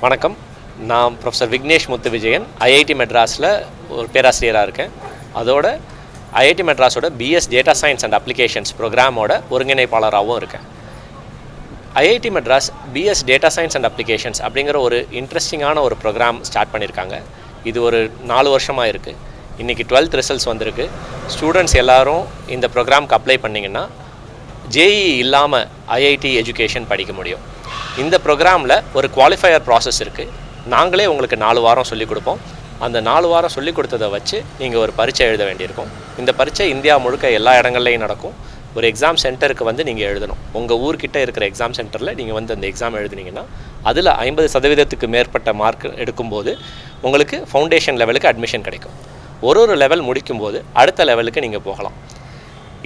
வணக்கம். நான் professor Vignesh Muthu Vijayan IIT மெட்ராஸில் ஒரு பேராசிரியராக இருக்கேன். அதோட ஐஐடி மெட்ராஸோட BS data science and applications ப்ரோக்ராமோட ஒருங்கிணைப்பாளராகவும் இருக்கேன். IIT Madras BS data science and applications அப்படிங்கிற ஒரு இன்ட்ரெஸ்டிங்கான ஒரு ப்ரோக்ராம் ஸ்டார்ட் பண்ணியிருக்காங்க. இது ஒரு 4 வருஷமாக இருக்குது. இன்றைக்கி 12th ரிசல்ட்ஸ் வந்திருக்கு. ஸ்டூடெண்ட்ஸ் எல்லோரும் இந்த ப்ரோக்ராமுக்கு அப்ளை பண்ணிங்கன்னா ஜேஇ இல்லாமல் ஐஐடி எஜுகேஷன் படிக்க முடியும். இந்த ப்ரோக்ராமில் ஒரு குவாலிஃபையர் ப்ராசஸ் இருக்குது. நாங்களே உங்களுக்கு 4 வாரம் சொல்லிக் கொடுப்போம். அந்த 4 வாரம் சொல்லிக் கொடுத்ததை வச்சு நீங்கள் ஒரு பரீட்சை எழுத வேண்டியிருக்கும். இந்த பரீட்சை இந்தியா முழுக்க எல்லா இடங்கள்லையும் நடக்கும். ஒரு எக்ஸாம் சென்டருக்கு வந்து நீங்கள் எழுதணும். உங்கள் ஊர்கிட்ட இருக்கிற எக்ஸாம் சென்டரில் நீங்கள் வந்து அந்த எக்ஸாம் எழுதுனீங்கன்னா அதில் 50% மேற்பட்ட மார்க் எடுக்கும்போது உங்களுக்கு ஃபவுண்டேஷன் லெவலுக்கு அட்மிஷன் கிடைக்கும். ஒரு லெவல் முடிக்கும்போது அடுத்த லெவலுக்கு நீங்கள் போகலாம்.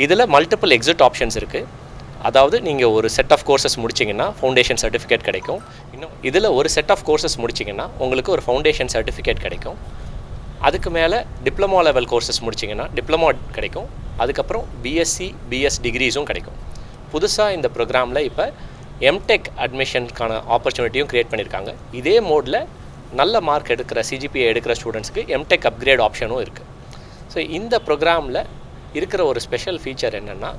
இதில் மல்டிபிள் எக்ஸிட் ஆப்ஷன்ஸ் இருக்குது. அதாவது நீங்கள் ஒரு செட் ஆஃப் கோர்சஸ் முடிச்சிங்கன்னா ஃபவுண்டேஷன் சர்டிஃபிகேட் கிடைக்கும். இன்னும் இதில் ஒரு செட் ஆஃப் கோர்சஸ் முடிச்சிங்கன்னா உங்களுக்கு ஒரு ஃபவுண்டேஷன் சர்டிஃபிகேட் கிடைக்கும். அதுக்கு மேலே டிப்ளமோ லெவல் கோர்சஸ் முடிச்சிங்கன்னா டிப்ளமோ கிடைக்கும். அதுக்கப்புறம் பிஎஸ்சி பிஎஸ் டிகிரிஸும் கிடைக்கும். புதுசாக இந்த ப்ரோக்ராமில் இப்போ எம்டெக் அட்மிஷனுக்கான ஆப்பர்ச்சுனிட்டியும் க்ரியேட் பண்ணியிருக்காங்க. இதே மோடில் நல்ல மார்க் எடுக்கிற சிஜிபிஏ எடுக்கிற ஸ்டூடெண்ட்ஸுக்கு எம்டெக் அப்கிரேட் ஆப்ஷனும் இருக்குது. ஸோ இந்த ப்ரோக்ராமில் இருக்கிற ஒரு ஸ்பெஷல் ஃபீச்சர் என்னென்னா,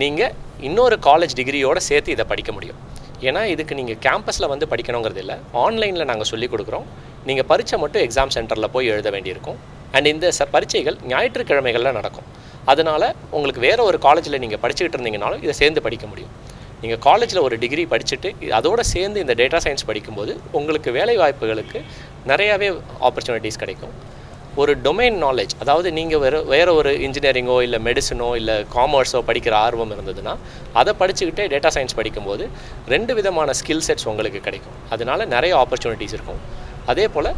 நீங்கள் இன்னொரு காலேஜ் டிகிரியோடு சேர்த்து இதை படிக்க முடியும். ஏன்னா இதுக்கு நீங்கள் கேம்பஸில் வந்து படிக்கணுங்கிறது இல்லை, ஆன்லைனில் நாங்கள் சொல்லிக் கொடுக்குறோம். நீங்கள் பரீட்சை மட்டும் எக்ஸாம் சென்டரில் போய் எழுத வேண்டியிருக்கும். அண்ட் இந்த பரீட்சைகள் ஞாயிற்றுக்கிழமைகளில் நடக்கும். அதனால் உங்களுக்கு வேறு ஒரு காலேஜில் நீங்கள் படிச்சுக்கிட்டு இருந்தீங்கனாலும் இதை சேர்ந்து படிக்க முடியும். நீங்கள் காலேஜில் ஒரு டிகிரி படிச்சுட்டு அதோடு சேர்ந்து இந்த டேட்டா சயின்ஸ் படிக்கும்போது உங்களுக்கு வேலை வாய்ப்புகளுக்கு நிறையாவே ஆப்பர்ச்சுனிட்டிஸ் கிடைக்கும். ஒரு டொமைன் நாலேஜ், அதாவது நீங்கள் வேறு ஒரு இன்ஜினியரிங்கோ இல்லை மெடிசனோ இல்லை காமர்ஸோ படிக்கிற ஆர்வம் இருந்ததுன்னா அதை படிச்சுக்கிட்டே டேட்டா சயின்ஸ் படிக்கும்போது 2 விதமான ஸ்கில் செட்ஸ் உங்களுக்கு கிடைக்கும். அதனால் நிறைய ஆப்பர்ச்சுனிட்டிஸ் இருக்கும். அதே போல்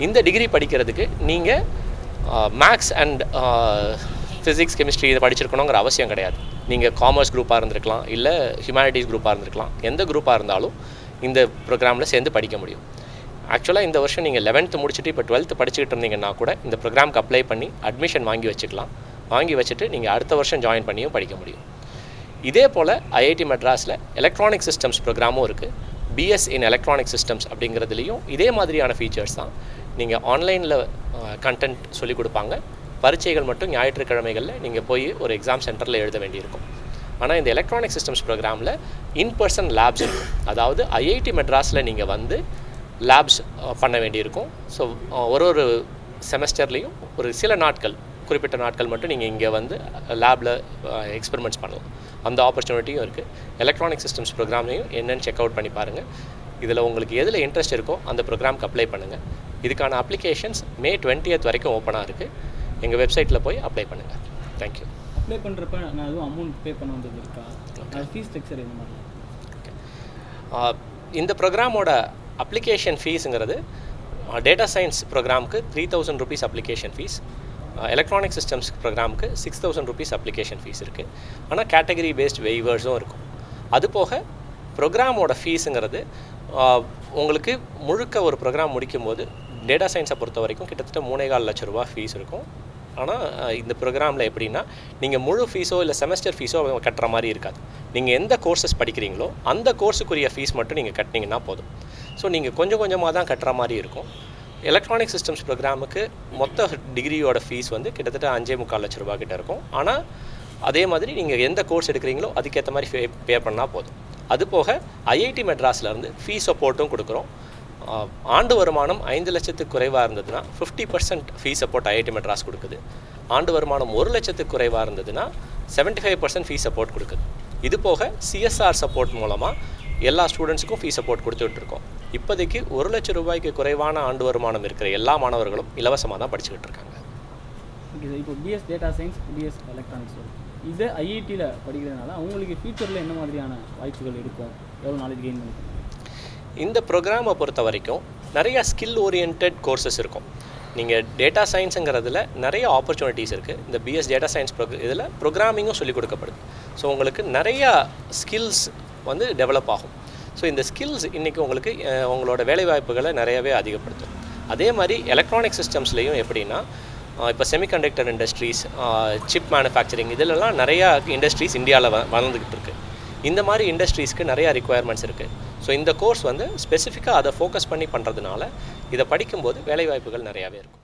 இந்த டிகிரி படிக்கிறதுக்கு நீங்கள் மேக்ஸ் அண்ட் ஃபிசிக்ஸ் கெமிஸ்ட்ரி இதை படிச்சிருக்கணுங்கிற அவசியம் கிடையாது. நீங்கள் காமர்ஸ் குரூப்பாக இருந்திருக்கலாம், இல்லை ஹியூமனிட்டிஸ் குரூப்பாக இருந்திருக்கலாம். எந்த குரூப்பாக இருந்தாலும் இந்த ப்ரோக்ராமில் சேர்ந்து படிக்க முடியும். ஆக்சுவலாக இந்த வருஷம் நீங்கள் 11th முடிச்சுட்டு இப்போ 12th படிச்சுக்கிட்டு இருந்தீங்கன்னா கூட இந்த ப்ரோக்ராமுக்கு அப்ளை பண்ணி அட்மிஷன் வாங்கி வச்சுக்கலாம். வாங்கி வச்சுட்டு நீங்கள் அடுத்த வருஷம் ஜாயின் பண்ணியும் படிக்க முடியும். இதே போல் ஐஐடி மெட்ராஸில் எலக்ட்ரானிக் சிஸ்டம்ஸ் ப்ரோக்ராமும் இருக்குது. பிஎஸ் இன் எலக்ட்ரானிக் சிஸ்டம்ஸ் அப்படிங்கிறதுலையும் இதே மாதிரியான ஃபீச்சர்ஸ் தான். நீங்கள் ஆன்லைனில் கண்டென்ட் சொல்லிக் கொடுப்பாங்க. பரீட்சைகள் மட்டும் ஞாயிற்றுக்கிழமைகளில் நீங்கள் போய் ஒரு எக்ஸாம் சென்டரில் எழுத வேண்டியிருக்கும். ஆனால் இந்த எலக்ட்ரானிக் சிஸ்டம்ஸ் ப்ரோக்ராமில் இன்பர்சன் லேப்ஸ் இருக்கும். அதாவது ஐஐடி மெட்ராஸில் நீங்கள் வந்து லேப்ஸ் பண்ண வேண்டியிருக்கும். ஸோ ஒரு செமஸ்டர்லேயும் ஒரு சில நாட்கள், குறிப்பிட்ட நாட்கள் மட்டும் நீங்கள் இங்கே வந்து லேபில் எக்ஸ்பெரிமெண்ட்ஸ் பண்ணலாம். அந்த ஆப்பர்ச்சுனிட்டியும் இருக்குது. எலக்ட்ரானிக் சிஸ்டம்ஸ் ப்ரோக்ராமையும் என்னென்னு செக் அவுட் பண்ணி பாருங்கள். இதில் உங்களுக்கு எதில் இன்ட்ரெஸ்ட் இருக்கோ அந்த ப்ரோக்ராமுக்கு அப்ளை பண்ணுங்கள். இதுக்கான அப்ளிகேஷன்ஸ் May 20th வரைக்கும் ஓப்பனாக இருக்குது. எங்கள் வெப்சைட்டில் போய் அப்ளை பண்ணுங்கள். தேங்க்யூ. அப்ளை பண்ணுறப்ப நான் எதுவும் அமௌண்ட் பே பண்ண வந்தது இருக்கா? ஃபீஸ் ஸ்ட்ரக்சர் இந்த மாதிரி? இந்த ப்ரோக்ராமோட அப்ளிகேஷன் ஃபீஸுங்கிறது டேட்டா சயின்ஸ் ப்ரோக்ராமுக்கு 3000 rupees application fees, electronic systems ப்ரோக்ராமுக்கு 6000 rupees அப்ளிகேஷன் ஃபீஸ் இருக்குது. ஆனால் கேட்டகரி பேஸ்ட் வெய்வர்ஸும் இருக்கும். அதுபோக ப்ரோக்ராமோட ஃபீஸுங்கிறது உங்களுக்கு முழுக்க ஒரு ப்ரோக்ராம் முடிக்கும்போது டேட்டா சயின்ஸை பொறுத்த வரைக்கும் கிட்டத்தட்ட 3.25 லட்ச ரூபா ஃபீஸ் இருக்கும். ஆனால் இந்த ப்ரோக்ராமில் எப்படின்னா, நீங்கள் முழு ஃபீஸோ இல்லை செமஸ்டர் ஃபீஸோ கட்டுற மாதிரி இருக்காது. நீங்கள் எந்த கோர்சஸ் படிக்கிறீங்களோ அந்த கோர்ஸுக்குரிய ஃபீஸ் மட்டும் நீங்கள் கட்டினீங்கன்னா போதும். ஸோ நீங்கள் கொஞ்சம் கொஞ்சமாக தான் கட்டுற மாதிரி இருக்கும். எலக்ட்ரானிக் சிஸ்டம்ஸ் ப்ரோக்ராமுக்கு மொத்த டிகிரியோட ஃபீஸ் வந்து கிட்டத்தட்ட 5.25 லட்ச ரூபா கிட்ட இருக்கும். ஆனால் அதே மாதிரி நீங்கள் எந்த கோர்ஸ் எடுக்கிறீங்களோ அதுக்கேற்ற மாதிரி பே பண்ணால் போதும். அதுபோக ஐஐடி மெட்ராஸ்லேருந்து ஃபீஸ் சப்போர்ட்டும் கொடுக்குறோம். ஆண்டு வருமானம் 5 லட்சத்துக்கு குறைவாக இருந்ததுன்னா 50% ஃபீஸ் சப்போர்ட் ஐஐடி மெட்ராஸ் கொடுக்குது. ஆண்டு வருமானம் 1 லட்சத்துக்கு குறைவாக இருந்ததுன்னா 75% ஃபீஸ் சப்போர்ட் கொடுக்குது. இது போக சிஎஸ்ஆர் சப்போர்ட் மூலமாக எல்லா ஸ்டூடெண்ட்ஸுக்கும் ஃபீஸ் சப்போர்ட் கொடுத்துட்ருக்கோம். இப்போதைக்கு 1 லட்சம் ரூபாய்க்கு குறைவான ஆண்டு வருமானம் இருக்கிற எல்லா மாணவர்களும் இலவசமாக தான் படிச்சுக்கிட்டு இருக்காங்க. Okay sir. இப்போ BS data science, BS electronics இது ஐஐடியில் படிக்கிறதுனால அவங்களுக்கு ஃபியூச்சரில் என்ன மாதிரியான வாய்ப்புகள் இருக்கும்? எவ்வளோ நாலேஜ் கெயின் பண்ணிக்கலாம்? இந்த ப்ரோக்ராமை பொறுத்த வரைக்கும் நிறையா ஸ்கில் ஓரியன்ட் கோர்சஸ் இருக்கும். நீங்கள் டேட்டா சயின்ஸுங்கிறதுல நிறைய ஆப்பர்ச்சுனிட்டிஸ் இருக்குது. இந்த பிஎஸ் டேட்டா சயின்ஸ் இதில் ப்ரோக்ராமிங்கும் சொல்லிக் கொடுக்கப்படுது. ஸோ உங்களுக்கு நிறையா ஸ்கில்ஸ் வந்து டெவலப் ஆகும். ஸோ இந்த ஸ்கில்ஸ் இன்றைக்கி உங்களுக்கு உங்களோட வேலைவாய்ப்புகளை நிறையவே அதிகப்படுத்தும். அதே மாதிரி எலக்ட்ரானிக் சிஸ்டம்ஸ்லேயும் எப்படின்னா, இப்போ செமிகண்டக்டர் இண்டஸ்ட்ரீஸ், சிப் மேனுஃபேக்சரிங், இதிலெல்லாம் நிறையா இண்டஸ்ட்ரீஸ் இந்தியாவில் வளர்ந்துக்கிட்டு இருக்குது. இந்த மாதிரி இண்டஸ்ட்ரீஸ்க்கு நிறையா ரிக்குவயர்மெண்ட்ஸ் இருக்குது. ஸோ இந்த கோர்ஸ் வந்து ஸ்பெசிஃபிக்காக அதை ஃபோக்கஸ் பண்ணி பண்ணுறதுனால இதை படிக்கும்போது வேலைவாய்ப்புகள் நிறையாவே இருக்கும்.